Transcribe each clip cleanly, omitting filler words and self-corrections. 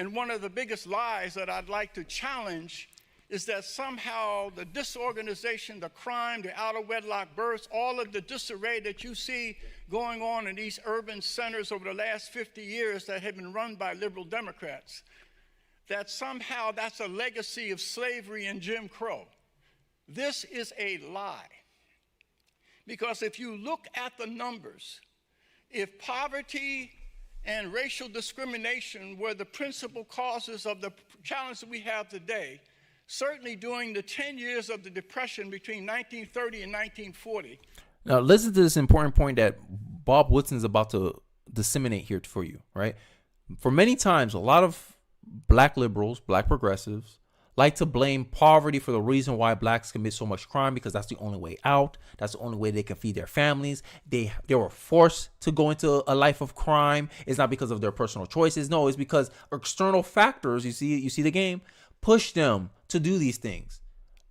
And one of the biggest lies that I'd like to challenge is that somehow the disorganization, the crime, the out-of-wedlock births, all of the disarray that you see going on in these urban centers over the last 50 years that have been run by liberal Democrats, that somehow that's a legacy of slavery and Jim Crow. This is a lie. Because if you look at the numbers, if poverty and racial discrimination were the principal causes of the challenge that we have today, certainly during the 10 years of the Depression between 1930 and 1940. Now, listen to this important point that Bob Woodson is about to disseminate here for you, right? For many times, a lot of black liberals, black progressives, like to blame poverty for the reason why blacks commit so much crime, because that's the only way out. That's the only way they can feed their families. They were forced to go into a life of crime. It's not because of their personal choices. No, it's because external factors, you see the game, push them to do these things.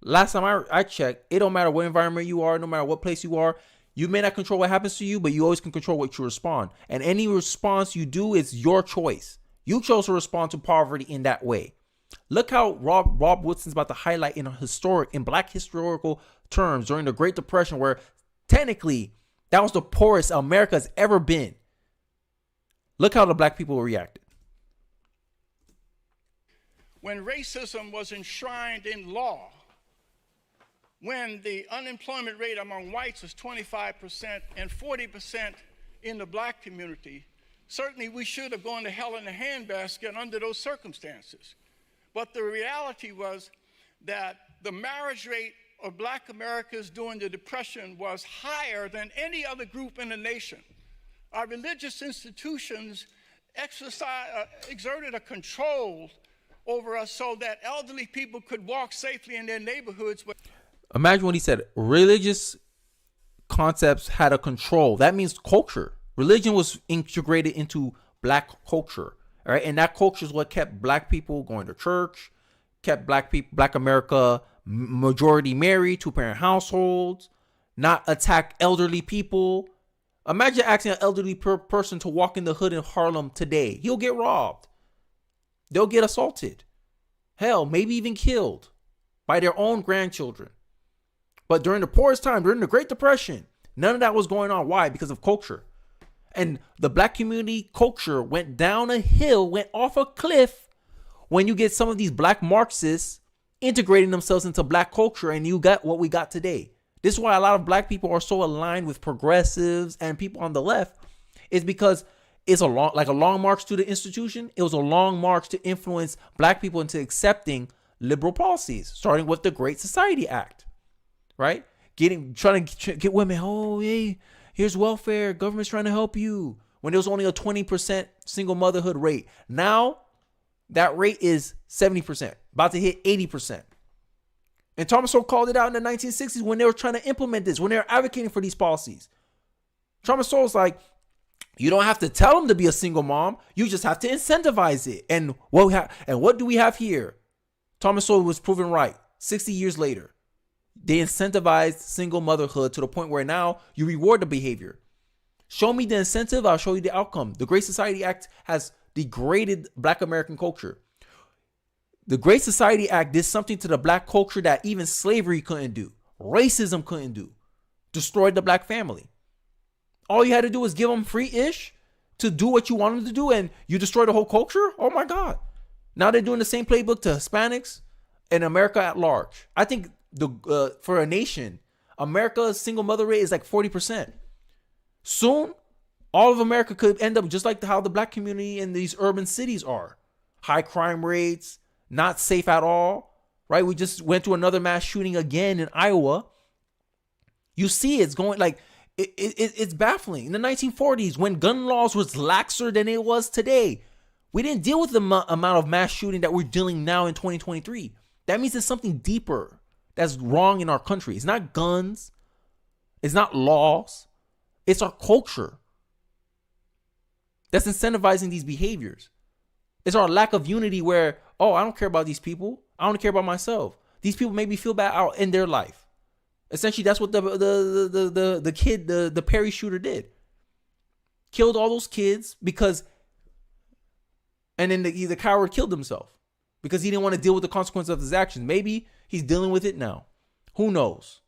Last time I checked, it don't matter what environment you are, no matter what place you are, you may not control what happens to you, but you always can control what you respond. And any response you do is your choice. You chose to respond to poverty in that way. Look how Rob Woodson's about to highlight in black historical terms during the Great Depression, where technically that was the poorest America's ever been. Look how the black people reacted. When racism was enshrined in law, when the unemployment rate among whites was 25% and 40% in the black community, certainly we should have gone to hell in a handbasket under those circumstances. But the reality was that the marriage rate of black Americans during the Depression was higher than any other group in the nation. Our religious institutions exerted a control over us so that elderly people could walk safely in their neighborhoods. Imagine what he said. Religious concepts had a control. That means culture. Religion was integrated into black culture. All right. And that culture is what kept black people going to church, kept black America majority married, two-parent households, not attack elderly people. Imagine asking an elderly person to walk in the hood in Harlem today. He'll get robbed. They'll get assaulted. Hell, maybe even killed by their own grandchildren. But during the poorest time, during the Great Depression, none of that was going on. Why? Because of culture. And the black community culture went down a hill, went off a cliff when you get some of these black Marxists integrating themselves into black culture, and you got what we got today. This is why a lot of black people are so aligned with progressives and people on the left, is because it's a long march to the institution. It was a long march to influence black people into accepting liberal policies, starting with the Great Society Act, right? Trying to get women, oh, hey, here's welfare. Government's trying to help you. When there was only a 20% single motherhood rate. Now, that rate is 70%, about to hit 80%. And Thomas Sowell called it out in the 1960s when they were trying to implement this, when they were advocating for these policies. Thomas Sowell's like, you don't have to tell them to be a single mom. You just have to incentivize it. And what do we have here? Thomas Sowell was proven right 60 years later. They incentivized single motherhood to the point where now you reward the behavior. Show me the incentive, I'll show you the outcome. The Great Society Act has degraded black American culture. The Great Society Act did something to the black culture that even slavery couldn't do. Racism couldn't do. Destroyed the black family. All you had to do was give them free-ish to do what you wanted them to do, and you destroy the whole culture? Oh my God. Now they're doing the same playbook to Hispanics and America at large. I think for a nation, America's single mother rate is like 40%. Soon, all of America could end up just like how the black community in these urban cities are. High crime rates, not safe at all, right? We just went through another mass shooting again in Iowa. You see it's going like, it's baffling. In the 1940s, when gun laws was laxer than it was today, we didn't deal with the amount of mass shooting that we're dealing now in 2023. That means there's something deeper that's wrong in our country. It's not guns. It's not laws. It's our culture that's incentivizing these behaviors. It's our lack of unity where, oh, I don't care about these people. I don't care about myself. These people make me feel bad out in their life. Essentially, that's what the Perry shooter did. Killed all those kids because, And then the coward killed himself because he didn't want to deal with the consequence of his actions. Maybe he's dealing with it now. Who knows?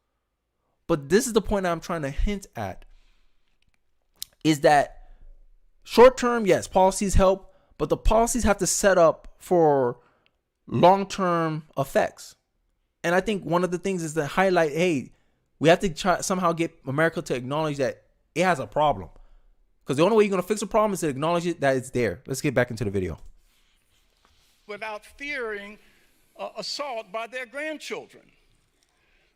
But this is the point I'm trying to hint at, is that short term, yes, policies help, but the policies have to set up for long-term effects. And I think one of the things is to highlight, hey, we have to try somehow get America to acknowledge that it has a problem. Because the only way you're going to fix a problem is to acknowledge it, that it's there. Let's get back into the video. Without fearing assault by their grandchildren.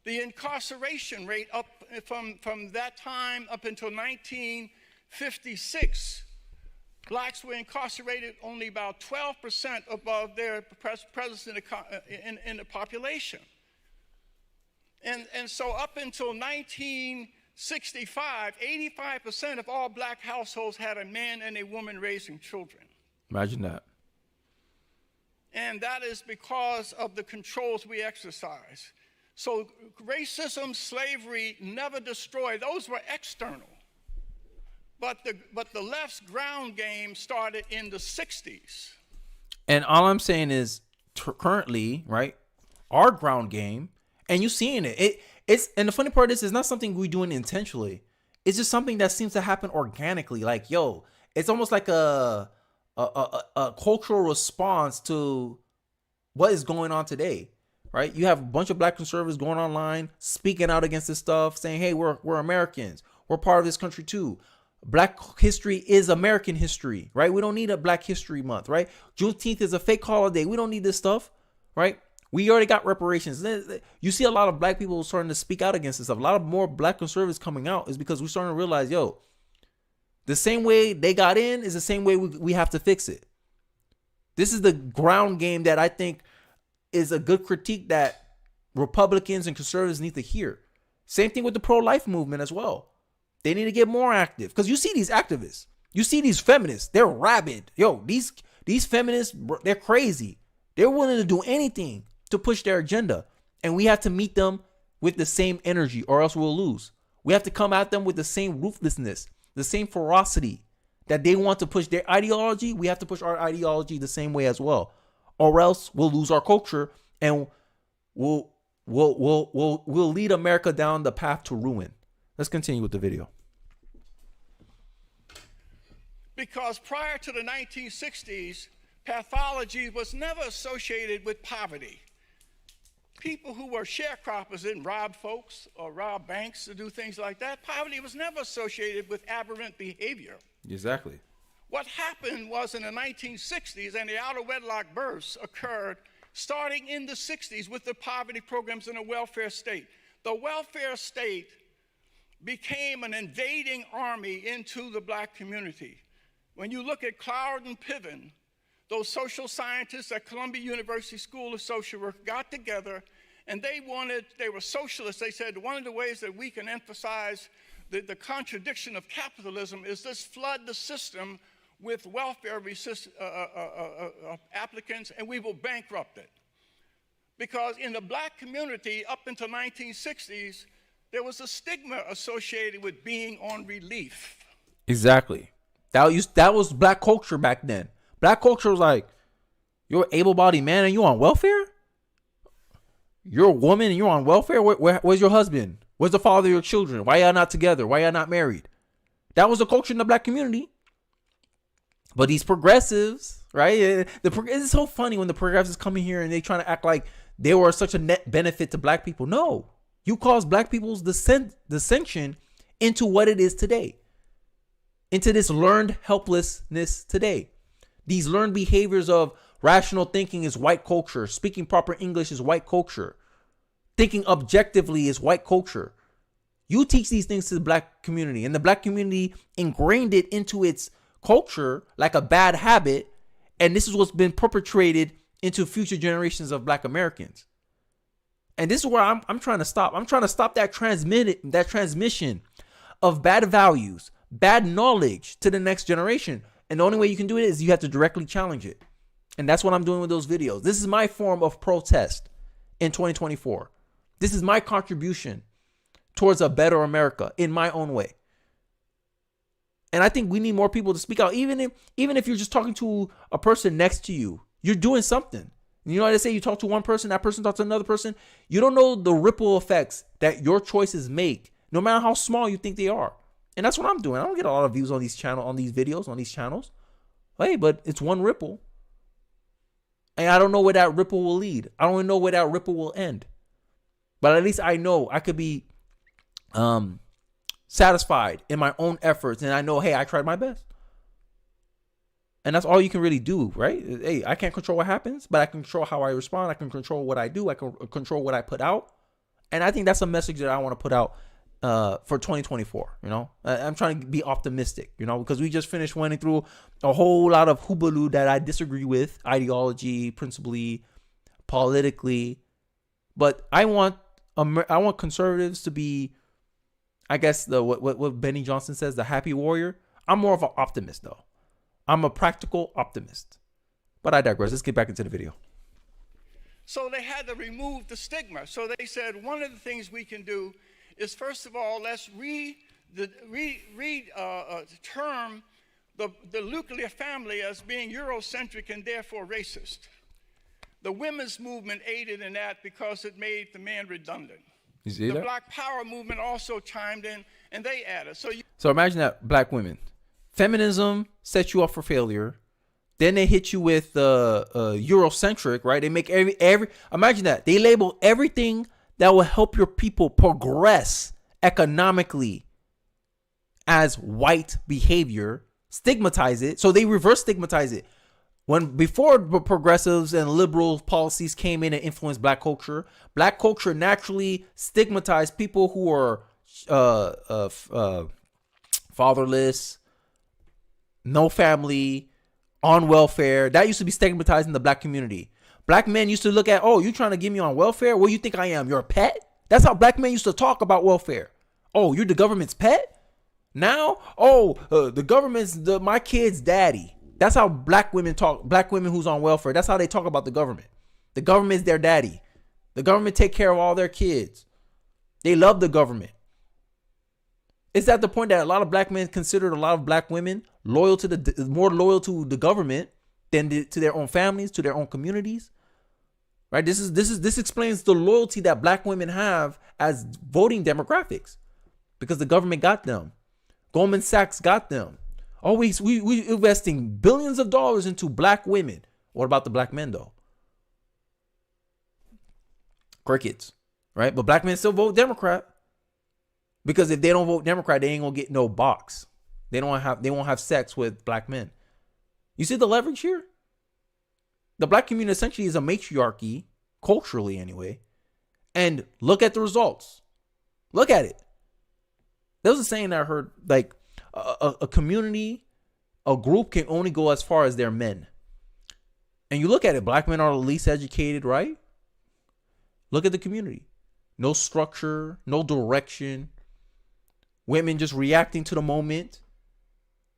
The incarceration rate up from that time up until 1956, blacks were incarcerated only about 12% above their presence in the population. And so up until 1965, 85% of all black households had a man and a woman raising children. Imagine that. And that is because of the controls we exercise. So racism, slavery never destroyed. Those were external. But the left's ground game started in the 60s. And all I'm saying is currently, right, our ground game, and you seeing it. And the funny part is, it's not something we're doing intentionally. It's just something that seems to happen organically. Like, yo, it's almost like a cultural response to what is going on today, right? You have a bunch of black conservatives going online, speaking out against this stuff, saying, hey, we're Americans. We're part of this country too. Black history is American history, right? We don't need a Black History Month, right? Juneteenth is a fake holiday. We don't need this stuff, right? We already got reparations. You see a lot of black people starting to speak out against this stuff. A lot of more black conservatives coming out is because we're starting to realize, yo, the same way they got in is the same way we have to fix it. This is the ground game that I think is a good critique that Republicans and conservatives need to hear. Same thing with the pro-life movement as well. They need to get more active, because you see these activists, you see these feminists, they're rabid. Yo, these feminists, they're crazy. They're willing to do anything to push their agenda, and we have to meet them with the same energy, or else we'll lose. We have to come at them with the same ruthlessness, the same ferocity that they want to push their ideology. We have to push our ideology the same way as well, or else we'll lose our culture, and we'll lead America down the path to ruin. Let's continue with the video. Because prior to the 1960s, pathology was never associated with poverty. People who were sharecroppers didn't rob folks or rob banks to do things like that. Poverty was never associated with aberrant behavior. Exactly. What happened was in the 1960s, and the out of wedlock births occurred starting in the 60s with the poverty programs in the welfare state. The welfare state became an invading army into the black community. When you look at Cloward and Piven, those social scientists at Columbia University School of Social Work got together, and they were socialists. They said one of the ways that we can emphasize the contradiction of capitalism is this: flood the system with welfare applicants, and we will bankrupt it. Because in the black community, up until 1960s, there was a stigma associated with being on relief. Exactly. That was black culture back then. Black culture was like, you're an able-bodied man and you're on welfare? You're a woman and you're on welfare? Where's your husband? Where's the father of your children? Why y'all not together? Why y'all not married? That was the culture in the black community. But these progressives, right? It's so funny when the progressives come in here and they trying to act like they were such a net benefit to black people. No. You caused black people's dissension into what it is today. Into this learned helplessness today. These learned behaviors of rational thinking is white culture. Speaking proper English is white culture. Thinking objectively is white culture. You teach these things to the black community, and the black community ingrained it into its culture like a bad habit. And this is what's been perpetrated into future generations of black Americans. And this is where I'm trying to stop. I'm trying to stop that transmission of bad values, bad knowledge to the next generation. And the only way you can do it is you have to directly challenge it. And that's what I'm doing with those videos. This is my form of protest in 2024. This is my contribution towards a better America in my own way. And I think we need more people to speak out. Even if you're just talking to a person next to you, you're doing something. You know what I say? You talk to one person, that person talks to another person. You don't know the ripple effects that your choices make, no matter how small you think they are. And that's what I'm doing. I don't get a lot of views on these videos, on these channels. Hey, but it's one ripple. And I don't know where that ripple will lead. I don't even know where that ripple will end. But at least I know I could be satisfied in my own efforts. And I know, hey, I tried my best. And that's all you can really do, right? Hey, I can't control what happens, but I can control how I respond. I can control what I do. I can control what I put out. And I think that's a message that I want to put out for 2024. You know, I'm trying to be optimistic, you know, because we just finished running through a whole lot of hoobaloo that I disagree with, ideology, principally, politically. But I want conservatives to be, I guess, what Benny Johnson says, the happy warrior. I'm more of an optimist, though. I'm a practical optimist. But I digress. Let's get back into the video. So they had to remove the stigma. So they said one of the things we can do is, first of all, let's term the nuclear family as being Eurocentric and therefore racist. The women's movement aided in that because it made the man redundant. You see the that? Black Power movement also chimed in, and they added. So imagine that, black women. Feminism sets you up for failure. Then they hit you with Eurocentric, right? They make every imagine that. They label everything that will help your people progress economically as white behavior, stigmatize it. So they reverse stigmatize it. When before progressives and liberal policies came in and influenced black culture naturally stigmatized people who are fatherless, no family, on welfare. That used to be stigmatized in the black community. Black men used to look at, oh, you trying to get me on welfare? What do you think I am? You're a pet? That's how black men used to talk about welfare. Oh, you're the government's pet? Now, the government's my kid's daddy. That's how black women talk. Black women who's on welfare. That's how they talk about the government. The government's their daddy. The government take care of all their kids. They love the government. It's at the point that a lot of black men considered a lot of black women more loyal to the government than to their own families, to their own communities. Right? This explains the loyalty that black women have as voting demographics, because the government got them. Goldman Sachs got them. Always we investing billions of dollars into black women. What about the black men though? Crickets, right? But black men still vote Democrat, because if they don't vote Democrat, they ain't gonna get no box. They won't have sex with black men. You see the leverage here? The black community essentially is a matriarchy, culturally anyway. And look at the results. Look at it. There was a saying that I heard, like, a community, a group can only go as far as their men. And you look at it, black men are the least educated, right? Look at the community. No structure, no direction. Women just reacting to the moment.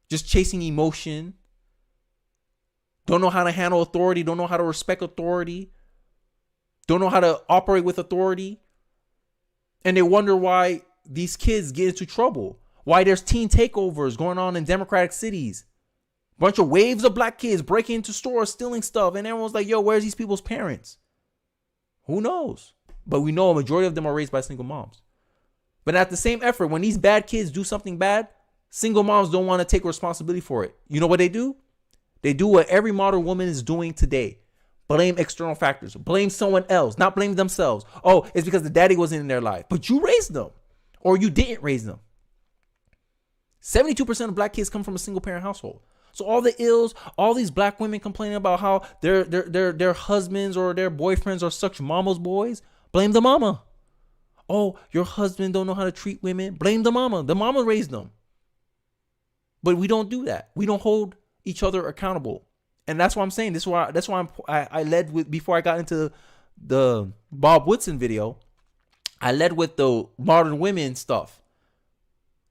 Just chasing emotion. Don't know how to handle authority. Don't know how to respect authority. Don't know how to operate with authority. And they wonder why these kids get into trouble. Why there's teen takeovers going on in democratic cities. Bunch of waves of black kids breaking into stores, stealing stuff. And everyone's like, yo, where's these people's parents? Who knows? But we know a majority of them are raised by single moms. But at the same effort, when these bad kids do something bad, single moms don't want to take responsibility for it. You know what they do? They do what every modern woman is doing today. Blame external factors. Blame someone else, not blame themselves. Oh, it's because the daddy wasn't in their life. But you raised them. Or you didn't raise them. 72% of black kids come from a single parent household. So all the ills, all these black women complaining about how their husbands or their boyfriends are such mama's boys, blame the mama. Oh, your husband don't know how to treat women, blame the mama. The mama raised them. But we don't do that. We don't hold each other accountable. And that's why I'm saying, that's why I led with, before I got into the Bob Woodson video, I led with the modern women stuff.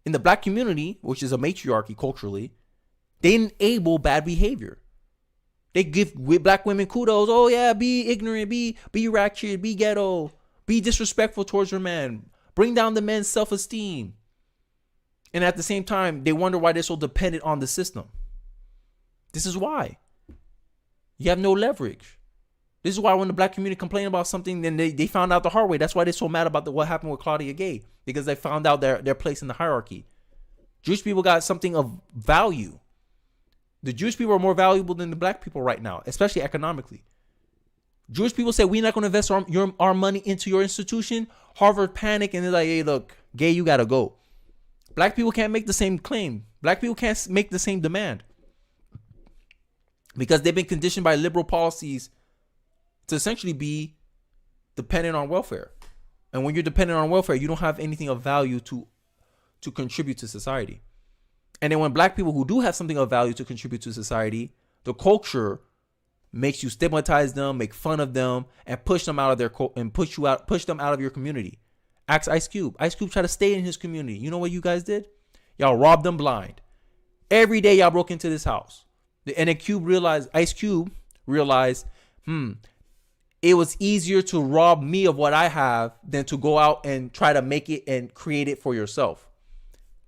In the black community, which is a matriarchy culturally, they enable bad behavior. They give black women kudos. Oh yeah, be ignorant, be ratchet, be ghetto, be disrespectful towards your man. Bring down the man's self-esteem. And at the same time, they wonder why they're so dependent on the system. This is why. You have no leverage. This is why when the black community complained about something, then they found out the hard way. That's why they're so mad about what happened with Claudia Gay, because they found out their place in the hierarchy. Jewish people got something of value. The Jewish people are more valuable than the black people right now, especially economically. Jewish people say, we're not going to invest our money into your institution. Harvard panic, and they're like, hey, look, Gay, you got to go. Black people can't make the same claim. Black people can't make the same demand because they've been conditioned by liberal policies to essentially be dependent on welfare. And when you're dependent on welfare, you don't have anything of value to contribute to society. And then when black people who do have something of value to contribute to society, the culture makes you stigmatize them, make fun of them, and push them out of their push them out of your community. Ask Ice Cube. Ice Cube tried to stay in his community. You know what you guys did? Y'all robbed them blind. Every day y'all broke into this house. And then Ice Cube realized, it was easier to rob me of what I have than to go out and try to make it and create it for yourself.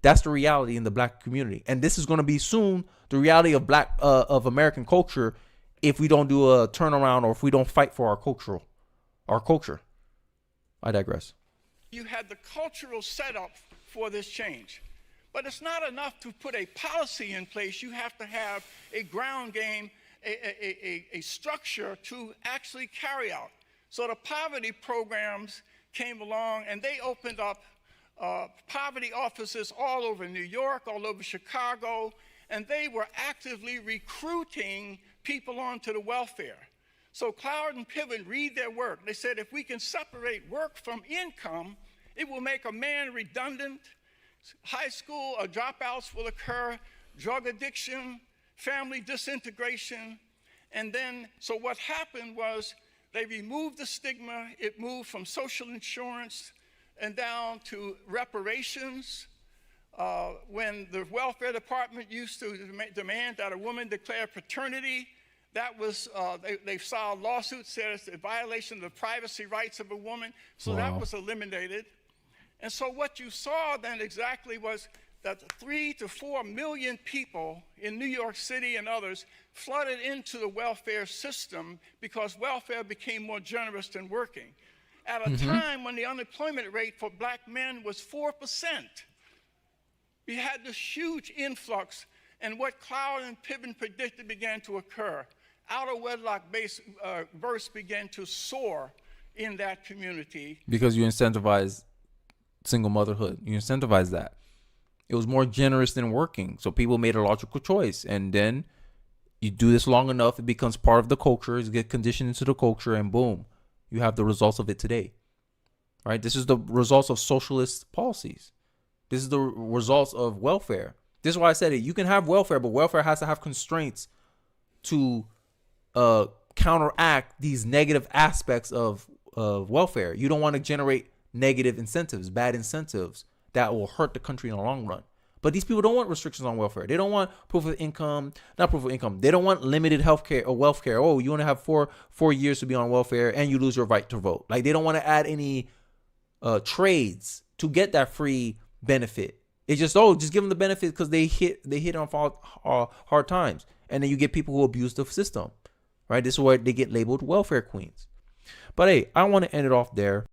That's the reality in the black community. And this is going to be soon the reality of of American culture if we don't do a turnaround or if we don't fight for our culture. I digress. You had the cultural setup for this change. But it's not enough to put a policy in place. You have to have a ground game, a structure to actually carry out. So the poverty programs came along, and they opened up poverty offices all over New York, all over Chicago, and they were actively recruiting people onto the welfare. So Cloud and Piven read their work. They said, if we can separate work from income, it will make a man redundant. High school dropouts will occur, drug addiction, family disintegration. And then, so what happened was they removed the stigma. It moved from social insurance and down to reparations. When the welfare department used to demand that a woman declare paternity, that was, they filed lawsuits, said it's a violation of the privacy rights of a woman. So that was eliminated. And so what you saw then exactly was that 3 to 4 million people in New York City and others flooded into the welfare system because welfare became more generous than working. At a time when the unemployment rate for black men was 4%. We had this huge influx, and what Cloud and Piven predicted began to occur. Out-of-wedlock births began to soar in that community. Because you incentivize single motherhood. You incentivize that. It was more generous than working. So people made a logical choice. And then you do this long enough, it becomes part of the culture. You get conditioned into the culture, and boom, you have the results of it today. Right? This is the results of socialist policies. This is the results of welfare. This is why I said it. You can have welfare, but welfare has to have constraints to counteract these negative aspects of welfare. You don't want to generate negative incentives, bad incentives that will hurt the country in the long run. But these people don't want restrictions on welfare. They don't want proof of income, not proof of income. They don't want limited healthcare or welfare. Oh, you want to have four years to be on welfare and you lose your right to vote. Like, they don't want to add any trades to get that free benefit. It's just, just give them the benefit because they hit on hard times. And then you get people who abuse the system, right? This is where they get labeled welfare queens. But hey, I want to end it off there.